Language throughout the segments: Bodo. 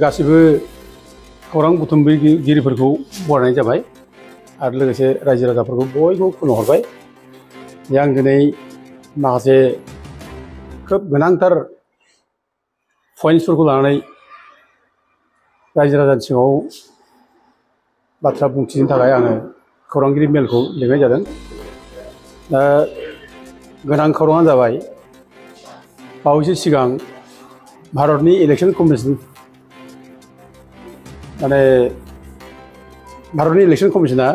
गासिबो खौरां बुथुमगिरिफोरखौ बरायनाय जाबाय आरो लोगोसे रायजो राजाफोरखौ बयबो खुलुमहरबाय जे आं दिनै माखासे खोब गोनांथार पइन्ट्सफोरखौ लानानै रायजो राजानि सिगाङाव बाथ्रा बुंथिनो थाखाय आङो खौरांगिरि मेलखौ लिंनाय जादों। दा गोनां खौराङानो जाबाय बावैसो सिगां भारतनि इलेक्शन कमिसन माने भारतनि इलेक्शन कमिसना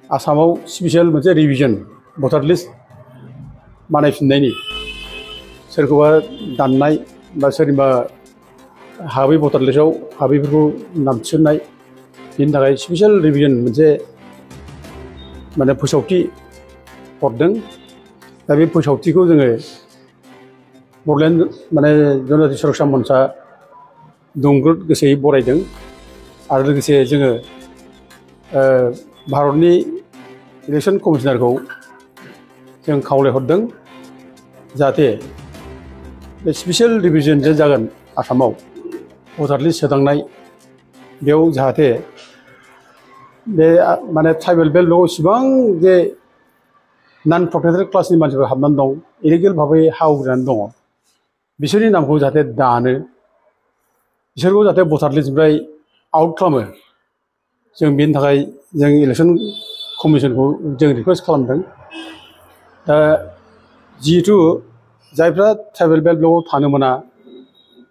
आसामाव स्पेसियेल मोनसे रिभिजन भटार लिस्ट बानायफिननायनि सोरखौबा दाननाय बा सोरनिबा हाबै भटार लिस्टआव हाबैफोरखौ नाम थिसननाय बेनि थाखाय स्पेसियेल रिभिजन मोनसे माने फोसावथि हरदों। दा बे फोसावथिखौ जोङो बड'लेण्ड माने जनजाति सुरक्षा मन्चआ दुंब्रुद गोसोयै बरायदों आरो लोगोसे जोङो भारतनि इलेक्शन कमिसनारखौ जों खावलायहरदों जाहाथे बे स्पेसियेल रिभिजन जे जागोन आसामाव भटार लिस्ट सोदांनाय बेयाव जाहाथे बे माने ट्राइबेल बेल्टआव इसिबां जे नन प्रटेक्टेड क्लासनि मानसिफोर हाबनानै दं, इलिगेल भाबै हा आवग्रिनानै दङ, बिसोरनि नामखौ जाहाथे दानो, बिसोरखौ जाहाथे भटार लिस्टनिफ्राय आउट खालामो, जों बेनि थाखाय जों इलेक्शन कमिसनखौ जों रिकुवेस्ट खालामदों। दा जिहेतु जायफ्रा ट्राइबेल बेल्ट ब्लकआव थानो मोना,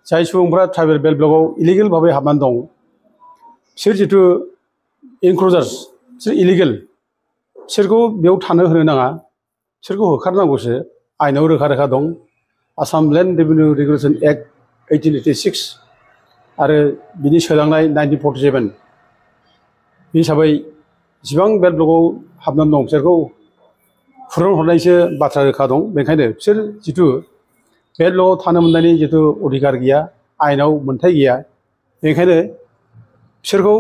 जाय सुबुंफ्रा ट्राइबेल बेल्ट ब्लकआव इलिगेल भाबै हाबनानै दं, बिसोर जितु इनक्ल'जार्स बिसोर इलिगेल, बिसोरखौ बेयाव थानो होनो नाङा, बिसोरखौ होखारनांगौसो। आइनाव रोखा रोखा दं, Assam land revenue regulation act 1886 आरो बिनि सोदांनाय 1947 बे हिसाबै जिसिबां बेल्ट ब्लकआव हाबनानै दं बिसोरखौ फुरन हरनायसो बाथ्रा रोखा दं। बेनिखायनो बिसोर जितु बेल्ट ब्लकआव थानो मोननायनि जितु अधिकार गैया, आयेनाव मोन्थाय गैया, बेनिखायनो बिसोरखौ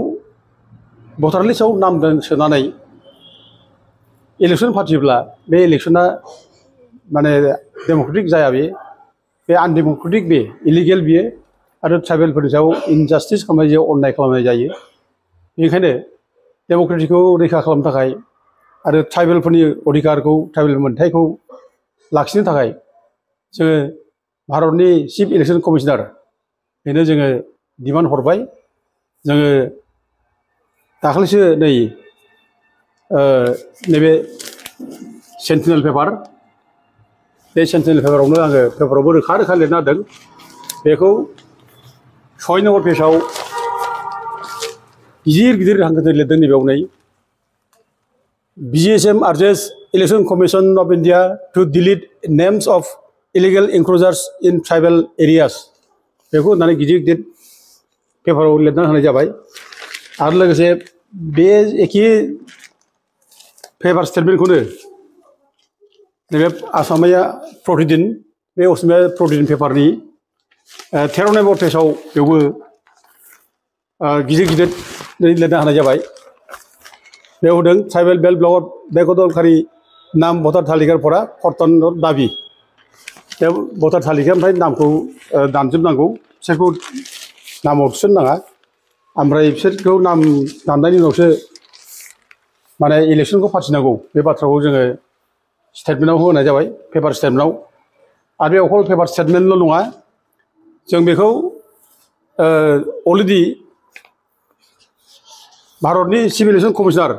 भटार लिस्टआव नाम सोनानै इलेक्शन फाथियोब्ला बे इलेक्शना माने डेम'क्रेटिक जाया, बे आनडेम'क्रेटिक, बे इलिगेल बियो आरो ट्राइबेलफोरनि सायाव इनजास्टिस खालामनाय जायो, अननाय खालामनाय जायो। बेनिखायनो डेम'क्रेटिखौ रैखा खालामनो थाखाय आरो ट्राइबेलफोरनि अधिकारखौ, ट्राइबेल मोन्थायखौ लाखिनो थाखाय जोङो भारतनि चिफ इलेक्शन कमिसनार बेनो जोङो डिमान्ड हरबाय। जोङो दाखालिसो नैबे सेन्टिनेल पेपार, बे सेन्टिनेल पेपारावनो आङो पेपारावबो रोखा रोखा लिरना होदों। बेखौ 6 नम्बर पेजाव गिदिर गिदिर हांखोजों लिरदों नैबेयाव नै BGSM urges Election Commission of India to delete names of illegal encroachers in tribal areas। बेखौ होननानै गिदिर गिदिर पेपाराव लिरना होनाय जाबाय। आरो लोगोसे बे एखे पेपार स्टेटमेन्टखौनो नैबे आसामिया प्रतिदिन, बे असमिया प्रतिदिन पेपारनि 13 नम्बर पेजाव बेवबो गिदिर गिदिर लिरना होनाय जाबाय। बेयाव होदों ट्राइबेल बेल्ट ब्लकआव बेदखलदारखारि नाम भटार तालिकाफोरा कर्तनर दाबि। बे भटार तालिकानिफ्राय नामखौ दानजोबनांगौ, बिसोरखौ नामाव थिसननाङा, ओमफ्राय बिसोरखौ नाम दाननायनि उनावसो माने इलेक्शनखौ फाथिनांगौ। बे बाथ्राखौ जोङो स्टेटमेन्टआव होनाय जाबाय, पेपार स्टेटमेन्टआव। आरो बे अकल पेपार स्टेटमेन्टल' नङा, जों बेखौ अलरेडि भारतनि चिफ इलेक्शन कमिसनार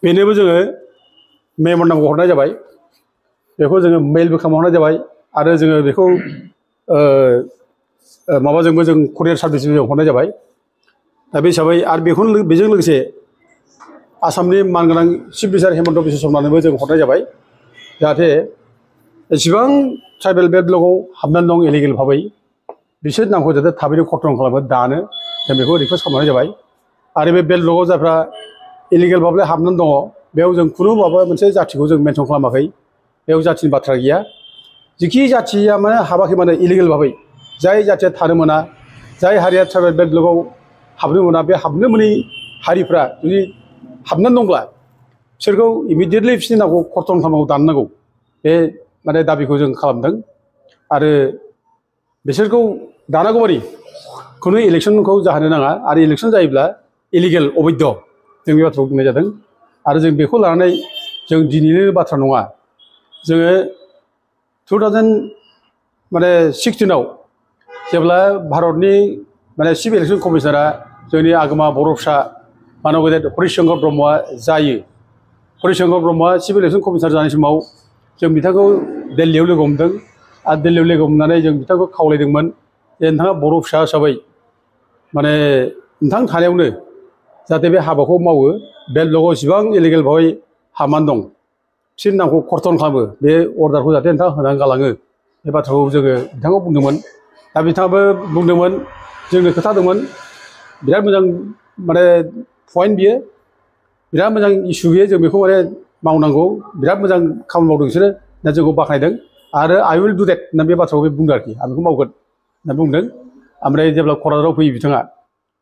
बेनोबो जोङो मेम'रेन्डामखौ हरनाय जाबाय। बेखौ जोङो मेलबो खालामहरनाय जाबाय आरो जोङो बेखौ माबाजोंबो जों कुरियार सार्भिसजों जों हरनाय जाबाय। दा बे हिसाबै आरो बेजों लोगोसे आसामनि मानगोनां चिफ मिनिस्टार हेमन्त बिश्व शर्मानोबो जों हरनाय जाबाय, जाहाथे एसेबां ट्राइबेल बेल्ट ब्लकआव हाबनानै दं इलिगेल भाबै, बिसोर नामखौ जाहाथे थाबैनो कर्तन खालामो, दानो, जों बेखौ रिकुवेस्ट खालामनाय जाबाय। आरो बे बेल्ट ब्लकआव जायफ्रा इलिगेल भाबै हाबनानै दङ, बेयाव जों खुनु माबा मोनसे जाथिखौ जों मेनसन खालामाखै, बेयाव जाथिनि बाथ्रा गैया। जिखि जाथिया माने हाबाखै माने इलिगेल भाबै, जाय जाथिया थानो मोना, जाय हारिया ट्राइबेल बेल्ट ब्लकआव हाबनो मोना, बे हाबनो मोनै हारिफ्रा जुदि हाबनानै दंब्ला बिसोरखौ इमिडियेटलि बिसोरनि नामखौ कर्तन खालामनांगौ, दाननांगौ, बे माने दाबिखौ जों खालामदों। आरो बिसोरखौ दानांगौ मानि खुनु इलेक्सनखौ जाहोनो नाङा आरो इलेक्सन जायोब्ला इलिगेल अबैध जों बे बाथ्राखौ बुंनाय जादों आरो जों बेखौ लानानै जों दिनैनो बाथ्रा नङा जोङो 2016 जेब्ला भारतनि माने चिफ इलेक्सन कमिशनारा जोंनि आगोमा बर' फिसा मानब गेदेर हरिशंकर ब्रह्मआ जायो हरिशंकर ब्रह्मआ चिफ इलेक्सन कमिशनार जानाय समाव जों बिथांखौ दिल्लीयाव लोगो हमदों आरो दिल्लीयाव लोगो हमनानै जों बिथांखौ खावलायदोंमोन जे नोंथाङा बर' फिसा हिसाबै माने नोंथां थानायावनो जाहाथे बे हाबाखौ मावो बे ब्लकआव जेसेबां इलिगेल भाबै हामान दं बिसोरनि नामखौ कर्तन खालामो बे अर्डारखौ जाहाथे नोंथाङा होनानै गालाङो बे बाथ्राखौ जोङो बिथांखौ बुंदोंमोन दा बिथाङाबो बुंदोंमोन जोंनो खोथादोंमोन बिराद मोजां माने पइन्ट बियो बिराद मोजां इस्यु बियो जों बेखौ माने मावनांगौ बिराद मोजां खामानि मावदों बिसोरो दा जोंखौ बाख्नायदों आरो आइ उइल डु देट होनना बे बाथ्राखौ बे बुंदों आरोखि आं बेखौ मावगोन होनना बुंदों ओमफ्राय जेब्ला क'क्राझाराव फैयो बिथाङा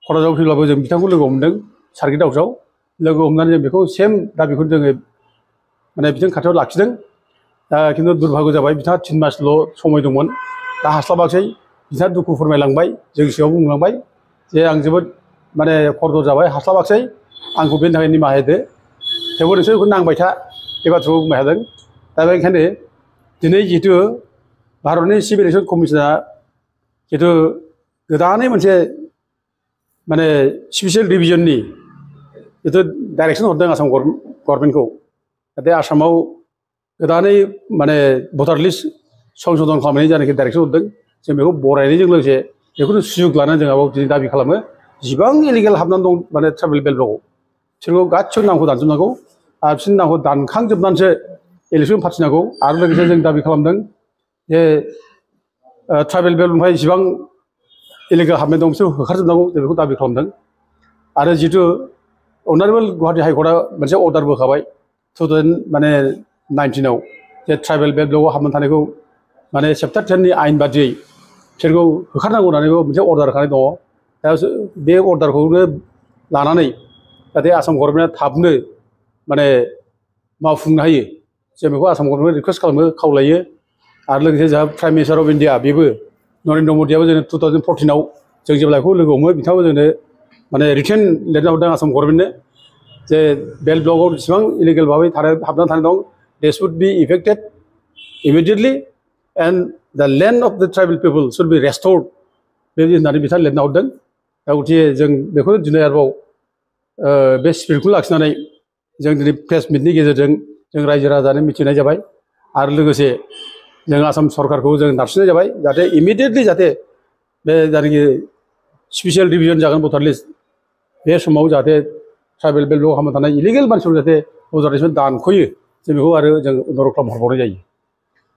क'क्राझाराव फैब्लाबो जों बिथांखौ लोगो हमदों सार्किट हाउसआव लोगो हमनानै जों बेखौ सेम दा बेखौ जोङो माने बिथांनि खाथियाव लाखिदों दा खिन्थु दुर्भाग्य जाबाय बिथाङा 3 मासल' समय दंमोन दा हास्लाबाखै बिथाङा दुखु फोरमायलांबाय जों सिगाङाव बुंलांबाय जे आं जोबोद माने खरदर जाबाय हास्लाबाखै आंखौ बेनि थाखाय निमाहा होदो थेवबो नोंसोर बेखौ नांबाय था बे बाथ्राखौ बुंबाय थादों दा बेनिखायनो दिनै जिहेतु भारतनि चिफ इलेक्सन कमिशना जिहेतु गोदानै मोनसे माने स्पेसियेल डिभिजननि जिहेतु डाइरेक्सन हरदों आसाम गभर्नमेन्टखौ जाहाथे आसामाव गोदानै माने भटार लिस्ट संशोधन खालामनायनि जानाखि डाइरेक्सन हरदों जों बेखौ बरायनायजों लोगोसे बेखौनो सुजुग लानानै जोंहाबो दिनै दाबि खालामो जिबां इलिगेल हाबनानै दं माने ट्राइबेल बेल्टआव बिसोरखौ गासिबो नामखौ दानजोबनांगौ आरो बिसोरनि नामखौ दानखांजोबनानैसो इलेक्सन फाथिनांगौ आरो लोगोसे जों दाबि खालामदों जे ट्राइबेल बेल्टनिफ्राय जिबां इलिगेल हाबनाय दं बिसोर होखारजोबनांगौ जों बेखौ दाबि खालामदों आरो जितु अनारेबल गुवाहाटी हाइकर्टआ मोनसे अर्डारबो होखाबाय 2019 जे ट्राइबेल बेल्टआव हाबनानै थानायखौ माने चेप्टार 10 नि आयेन बादियै बिसोरखौ होखारनांगौ होननानैबो मोनसे अर्डार होखानाय दङ दा बे अर्डारखौनो लानानै जाहाथे आसाम गभर्नमेन्टआ थाबनो माने मावफुंनो हायो जों बेखौ आसाम गभर्नमेन्ट रिकुवेस्ट खालामो खावलायो आरो लोगोसे जोंहा प्राइम मिनिस्टार अफ इन्डिया बेबो नरेन्द्र मदियाबो जोंनो 2014 जों जेब्ला बेखौ लोगो हमो बिथाङाबो जोंनो माने रिटेन लिरना हरदों आसाम गभर्नमेन्टनो जे बेल्ट ब्लकआव जेसेबां इलिगेल भाबै हाबनानै थानाय दं they should be effected immediately and the land of the tribal people should be restored बेबायदि होननानै बिथाङा लिरना हरदों दा गथिखे जों बेखौनो दिनै आरोबाव बे स्पिरिटखौ लाखिनानै जों दिनै प्रेस मिटनि गेजेरजों जों रायजो राजानो मिथिनाय जाबाय आरो लोगोसे जों आसाम सरकारखौ जों नारसिननाय जाबाय जाहाथे इमिडिएटलि जाहाथे बे जायनाखि स्पेसियेल डिभिजन जागोन भटार लिस्ट बे समाव जाहाथे ट्राइबेल बेल्टआव हाबनानै थानाय इलिगेल मानसिफोर जाहाथे भटार लिस्टखौ दानख'यो जों बेखौ आरो जों अनुरद खालामहरबावनाय जायो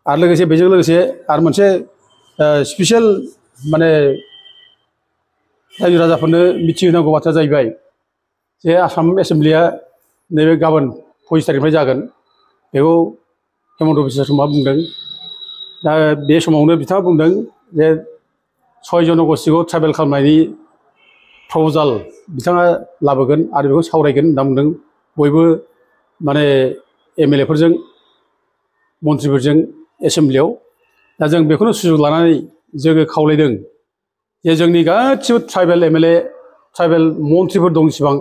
आरो लोगोसे बेजों लोगोसे आरो मोनसे स्पेसियेल माने रायजो राजाफोरनो मिथिहोनांगौ बाथ्राया जाहैबाय जे आसाम एसेम्ब्लिया नैबे गाबोन 25 तारिखनिफ्राय जागोन बेखौ हेमन्त बिश्व शर्माया बुंदों दा बे समावनो बिथाङा बुंदों जे 6 जनगोष्ठीखौ ट्राइबेल खालामनायनि प्रप'जाल बिथाङा लाबोगोन आरो बेखौ सावरायगोन होनना बुंदों बयबो माने MLA फोरजों मन्थ्रिफोरजों एसेम्ब्लियाव दा जों बेखौनो सुजुग लानानै जोङो खावलायदों जे जोंनि गासिबो ट्राइबेल MLA ट्राइबेल मन्थ्रिफोर दं इसिबां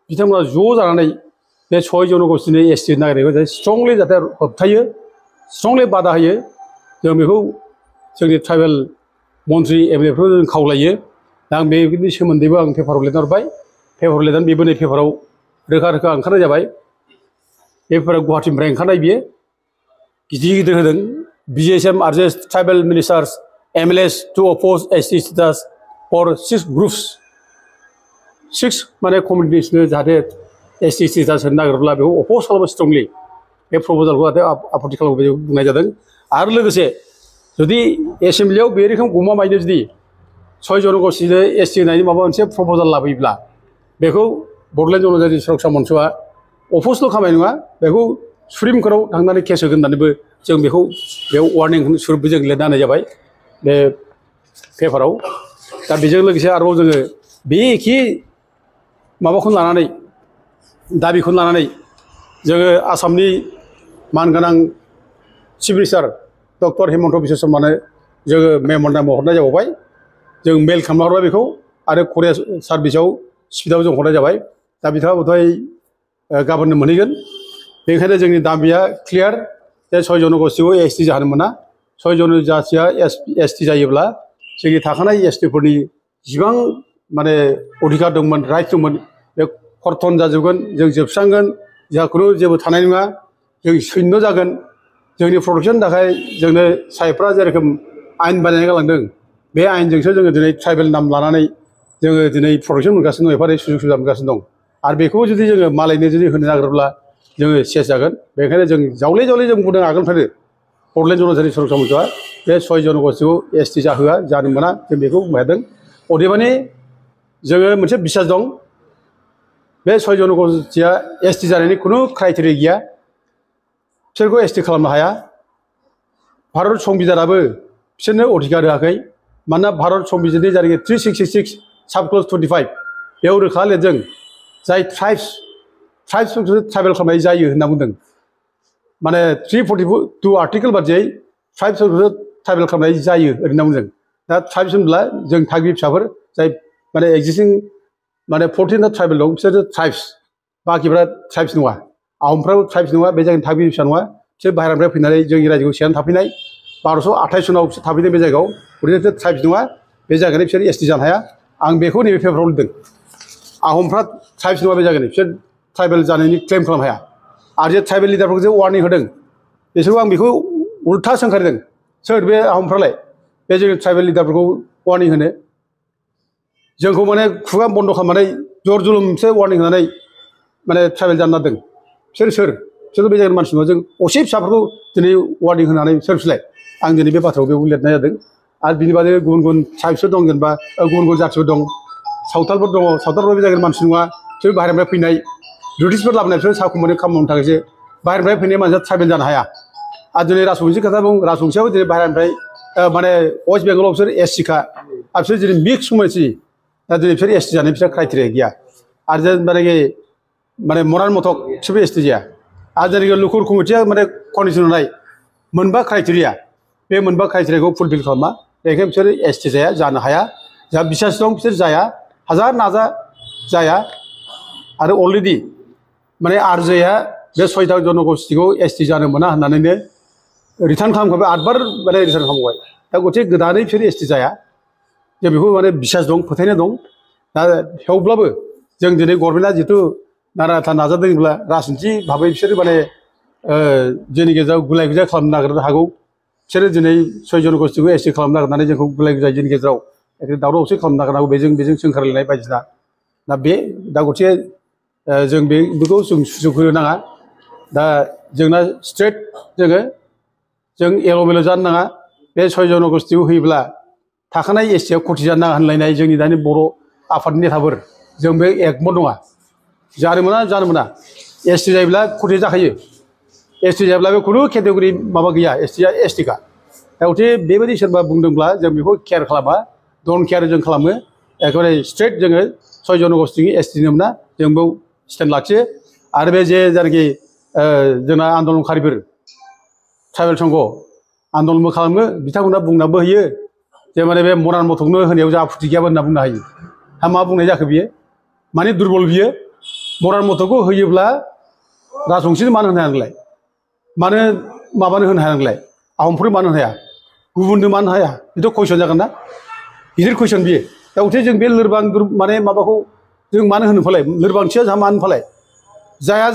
बिथांमोना ज' जानानै बे 6 जनगोष्ठीनि ST नागिरनायखौ जाहाथे स्ट्रंलि जाहाथे होबथायो स्ट्रंलि बादा होयो जों बेखौ जोंनि ट्राइबेल मन्थ्रि MLA फोरखौ जों खावलायो दा आं बेनि सोमोन्दैबो आं पेपाराव लिरना हरबाय पेपाराव लिरनानै बेबो नै पेपाराव रोखा रोखा ओंखारनाय जाबाय बे पेपारा गुवाहाटीनिफ्राय ओंखारनाय बियो गिदिर गिदिर होदों BGSM urges tribal ministers MLAs to oppose ST status for 6 groups 6 माने कमिउनिटिसनो जाहाथे ST status होनो नागिरब्ला बेखौ अपोज खालामो स्ट्रंलि बे प्रप'जालखौ जाहाथे आपत्ति खालामो बेखौ बुंनाय जादों आरो लोगोसे जुदि एसेम्ब्लियाव बे रोखोम गमामायैनो जुदि 6 जनगोष्ठीनो ST होनायनि माबा मोनसे प्रप'जाल लाबोयोब्ला बेखौ बड'लेण्ड जनजाति सुरक्षा मन्चआ अपोजल' खालामनाय नङा बेखौ सुप्रिम कर्टआव थांनानै केस होगोन होननानैबो जों बेखौ बेयाव वार्निं स्वरुपबो जों लिरना होनाय जाबाय बे पेपाराव दा बेजों लोगोसे आरोबाव जोङो बे एखे माबाखौनो लानानै दाबिखौनो लानानै जोङो आसामनि मानगोनां chief minister doctor Himanta Biswa शर्मानो जोङो मेम'रेन्डामाव हरनाय जाबावबाय जों मेल खालामना हरबाय बेखौ आरो कुरियार सार्भिसाव स्पिडआव जों हरनाय जाबाय दा बिथाङा बोधय गाबोननो मोनहैगोन बेनिखायनो जोंनि दाबिया क्लियार जे 6 जनगोष्ठीखौ एसटि जाहोनो मोना 6 जनजातिया एसटि जायोब्ला जोंनि थाखानाय एसटिफोरनि जिबां माने अधिकार दंमोन राइट दंमोन बे खर्तन जाजोबगोन जों जोबस्रांगोन जोंहा खुनु जेबो थानाय नङा जों सैन्य जागोन जोंनि प्रटेक्सननि थाखाय जोंनो साइफ्रा जेरोखोम आयेन बानायना गालांदों बे आयेनजोंसो जोङो दिनै ट्राइबेल नाम लानानै जोङो दिनै प्रटेक्सन मोनगासिनो दं एफा एनै सुजुग सुबिदा मोनगासिनो दं आरो बेखौ जुदि जोङो मालायनो जुदि होनो नागिरोब्ला जोङो सेस जागोन बेनिखायनो जों जावले जावले जों बुंदों आगोलनिफ्रायनो बड'लेण्ड जनजाति संरक्षण मन्थ्रिआ बे 6 जनगोष्ठीखौ एसटि जाहोआ जानो मोना जों बेखौ बुंबाय थादों अदेबानि जोङो मोनसे बिसास दं बे 6 जनगोष्ठीया एसटि जानायनि खुनु क्राइटेरिया गैया बिसोरखौ एसटि खालामनो हाया भारत संबिधानाबो बिसोरनो अधिकार होआखै मानोना भारत संबिधाननि जायनाखि 366 साबक्लज 25 बेयाव रोखा लिरदों जाय ट्राइब्सफोरखौ ट्राइबेल खालामनाय जायो होनना बुंदों माने 342 आर्टिकेल बादियै ट्राइब्सफोरखौ ट्राइबेल खालामनाय जायो होनना बुंदों दा ट्राइब्स होनब्ला जों थागिबि फिसाफोर जाय माने एक्जिस्टिं माने 14 ट्राइबेल दं बिसोर ट्राइब्स बाखिफ्रा ट्राइब्स नङा आहमफ्राबो ट्राइब्स नङा बे जायगानि थागिबि फिसा नङा बिसोर बाहेरानिफ्राय फैनानै जोंनि रायजोखौ सेनानै थाफैनाय 1228 सनाव बिसोर थाफैदों बे जायगायाव गतिके ट्राइब्स नङा बे जायगानि बिसोर एसटि जानो हाया आं बेखौ नैबे पेपाराव लिरदों आहमफ्रा ट्राइब्स नङा बे जायगानि बिसोर ट्राइबेल जानायनि क्लेम खालामनो हाया आरो जे ट्राइबेल लिडारफोरखौ जे वार्निं होदों बिसोरखौ आं बेखौ उल्था सोंखारिदों सोर बे आहमफ्रालाय बे जोंनि ट्राइबेल लिडारफोरखौ वार्निं होनो जोंखौ माने खुगा बन्द खालामनानै जर जुलुमसो वार्निं होनानै माने ट्राइबेल जानो नागिरदों बिसोर बे जायगानि मानसि नङा जों असे फिसाफोरखौ दिनै वार्निं होनानै सोर बिसोरलाय आं दिनै बे बाथ्राखौ बेयाव लिरनाय जादों आरो बिनि बादै गुबुन गुबुन ट्राइब्सफोर दं जेनेबा गुबुन गुबुन जाथिफोर दं सावथालफोर दङ सावथालफोर बे जायगानि मानसि नङा बिसोर बाहेरनिफ्राय फैनाय ब्रिटिशफोर लाबोनाय बिसोर साहा खुमानि खामानि मावनो थाखायसो बाहेरनिफ्राय फैनाय मानसिया ट्राइबेल जानो हाया आरो दिनै राजबंशी खोथा बुं राजबंशीयाबो दिनै बाहेरनिफ्राय माने वेस्ट बेंगलाव बिसोर एससिखा आरो बिसोर दिनै मिक्स कमिउनिटि दा दिनै बिसोर एसटि जानाय बिसोर क्राइटेरिया गैया आरो जेनेबानाखि माने मरान मथक बिसोरबो एसटि जाया आरो जेनाखि लुकुर कमिटिया माने कन्डिसन होनाय मोनबा क्राइटेरिया बे मोनबा क्राइटेरियाखौ फुलफिल खालामा बेखायनो बिसोर एसटि जाया जानो हाया जोंहा बिसास दं बिसोर जाया हाजार नाजा जाया आरो अलरेडि माने आरजेआ बे 6 जनगोष्ठीखौ एसटि जानो मोना होननानैनो रिटार्न खालामखाबाय 8 बार माने रिटार्न खालामबाय दा गतिके गोदानै बिसोर एसटि जाया जों बेखौ माने बिसास दं फोथायनाय दं दा थेवब्लाबो जों दिनै गभर्नमेन्टआ जिथु नारानाथा नाजादोंब्ला राजनिथि भाबै बिसोर माने जोंनि गेजेराव गुलाय गुजाय खालामनो नागिरनो हागौ बिसोरो दिनै 6 जनगोष्ठीखौ एसटि खालामनो नागिरनानै जोंखौ गुलाय गुजाय जोंनि गेजेराव दावराव दावसि खालामनो नागिरनांगौ बेजों सोंखारिलायनाय बायदिसिना दा गतिके जों बेखौ जों सुजुग होनो नाङा दा जोंना स्ट्रेट जों एल' मेल' जानो नाङा बे 6 जनगोष्ठीखौ होयोब्ला थाखानाय एसटिआव खथि जानो नाङा होनलायनाय जोंनि दानि बर' आफादनि नेताफोर जों बे एकमत नङा जानो मोना एसटि जायोब्ला खथि जाखायो एसटि जायोब्ला बे खुनु केटेगरि माबा गैया एसटिआ एसटिखा दा गतिके बेबायदि सोरबा बुंदोंब्ला जों बेखौ केयार खालामा डन केयार जों खालामो एकेबारे स्ट्रेट जोङो 6 जनगोष्ठीनि एसटि होनो मोना जों बेयाव स्टेन्ड लाखियो आरो बे जे जायनाखि जोंना आन्दलनकारिफोर ट्राइबेल संघ आन्दलनबो खालामो बिथांमोना बुंनाबो होयो जे माने बे मरान मथकनो होनायाव जोंहा आपत्ति गैयाबो होनना बुंनो हायो हा मा बुंनाय जाखो बियो माने दुरबल बियो मरान मथकखौ होयोब्ला राजबंशीनो मानो होनो हाया नोंलाय मानो माबानो होनो हाया नोंलाय आहमफोरनो मानो होनो हाया गुबुननो मानो हाया बेथ' कुइसन जागोन ना गिदिर कुइसन बियो दा गतिके जों बे लोरबां माने माबाखौ जों मानो होनो फालाय लोरबांथिया जोंहा मानो फालाय जाया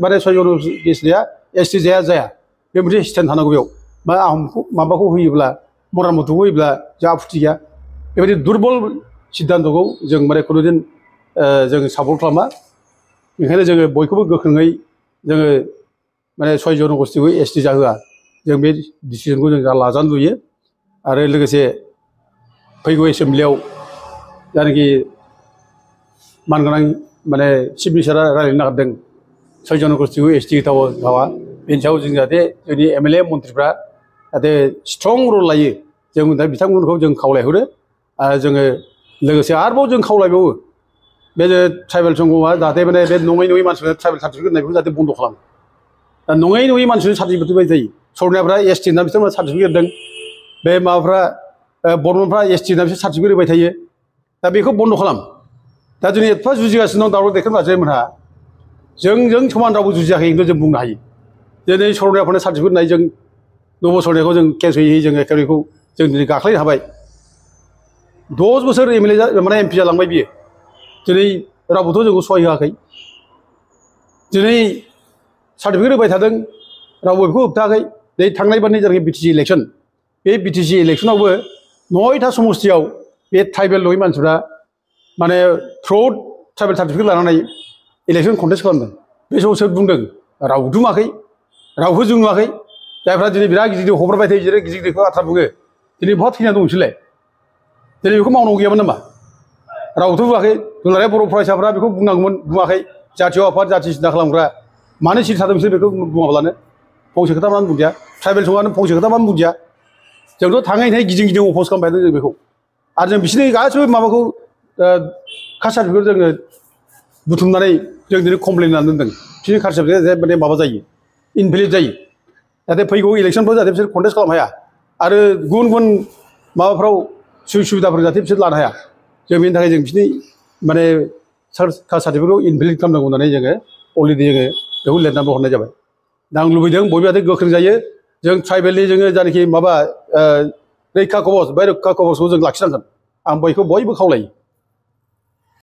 माने 6 जनगोष्ठीया एसटि जाया बे मोनसे स्टेन्ड थानांगौ बेयाव मा आहमखौ माबाखौ होयोब्ला मरान मथकखौ होयोब्ला जोंहा आपत्ति गैया बेबायदि दुरबल सिद्धान्तखौ जों माने खुनुदिन जों सापर्ट खालामा बेनिखायनो जोङो बयखौबो गोख्रोङै जोङो माने 6 जनगोष्ठीखौ एसटि जाहोआ जों बे डिसिजनखौ जों लाजानो लुयो आरो लोगोसे फैगौ एसेमब्लियाव जायनाखि मानगोनां माने चिफ मिनिस्टारा रायज्लायनो नागिरदों 6 जनगोष्ठीखौ एसटि होथावा बेनि सायाव जों जाहाथे जोंनि एमएलए मन्थ्रिफ्रा जाहाथे स्ट्रं रल लायो जों दा बिथांमोनखौ जों खावलायहरो आरो जोङो लोगोसे आरोबाव जों खावलायबावो बे ट्राइबेल संघआ जाहाथे माने बे नङै मानसिफोरनो ट्राइबेल सार्टिफिकेट होनायखौ जाहाथे बन्द खालामो दा नङै मानसिफोरनो सार्टिफिकेट बायदि जायो सरनायाफ्रा एसटि होनना बिथांमोना सार्टिफिकेट होदों बे माबाफ्रा बर्मनफ्रा ST ना बिसोर सार्टिफिकेट होबाय थायो दा बेखौ बन्द' खालाम दा जों एफा जुजिगासिनो दं दावराव देखायब्लासो मोनहा जोंजों समान रावबो जुजियाखै खिन्थु जों बुंनो हायो दिनै सरलपाराफोरनो सार्टिफिकेट होनाय जों नबसरनायखौ जों केस होयै जों एकेबारेखौ जों दिनै गाख्लायनो हाबाय 10 बोसोर MLA माने MP जालांबाय बियो दिनै रावबोथ' जोंखौ सहाय होआखै दिनै सार्टिफिकेट होबाय थादों रावबो बेखौ होबथायाखै नै थांनाय बारनि जानाखि BTC इलेक्सन बे BTC इलेक्सनावबो 9टा समस्तियाव बे ट्राइबेल नङै मानसिफ्रा माने थ्रुआउट ट्राइबेल सार्टिफिकेट लानानै इलेक्सन कन्टेस्ट खालामदों बे समाव सोर बुंदों रावबो दुमाखै रावबो जों नुवाखै जायफ्रा दिनै बिराद गिदिर गिदिर हब्राबाय थायो बिसोरो गिदिर गिदिरखौ बाथ्रा बुङो दिनै बहा थैना दं बिसोरलाय दिनै बेखौ मावनांगौ गैयामोन नामा रावबोथ' बुङाखै दुलाराय बर' फरायसाफ्रा बेखौ बुंनांगौमोन बुङाखै जातीय आफाद जाथि सिन्था खालामग्रा मानो सिरि थादों बिसोर बेखौ बुङाब्लानो फंसे खोथा मानो बुंदिया ट्राइबेल समानो फंसे खोथा मानो बुंदिया जोंथ' थाङै थाङै गिदिं गिदिं अफस खालामबाय थादों जों बेखौ आरो जों बिसोरनि गासिबो माबाखौ कास्ट सार्टिफिकेट जोङो बुथुमनानै जों दिनै कमप्लेन होनानै दोनदों बिसोरनि कास्ट सार्टिफिकेट माने माबा जायो इनभेलिड जायो जाहाथे फैगौ इलेक्सनफ्राव जाहाथे बिसोर कन्टेस्ट खालामनो हाया आरो गुबुन गुबुन माबाफ्राव सुबिदा सुबिदाफोर जाहाथे बिसोर लानो हाया जों बेनि थाखाय जों बिसोरनि माने कास्ट सार्टिफिकेटखौ इनभेलिड खालामनांगौ होननानै जोङो अलरेडि जोङो बेखौ लिरनानै हरनाय जाबाय दा आं लुबैदों बयबो जाहाथे गोख्रों जायो जों ट्राइबेलनि जोङो जायनाखि माबा रैखा कवच बे रैखा कवचखौ जों लाखिनांगोन आं बयखौ बयबो खावलायो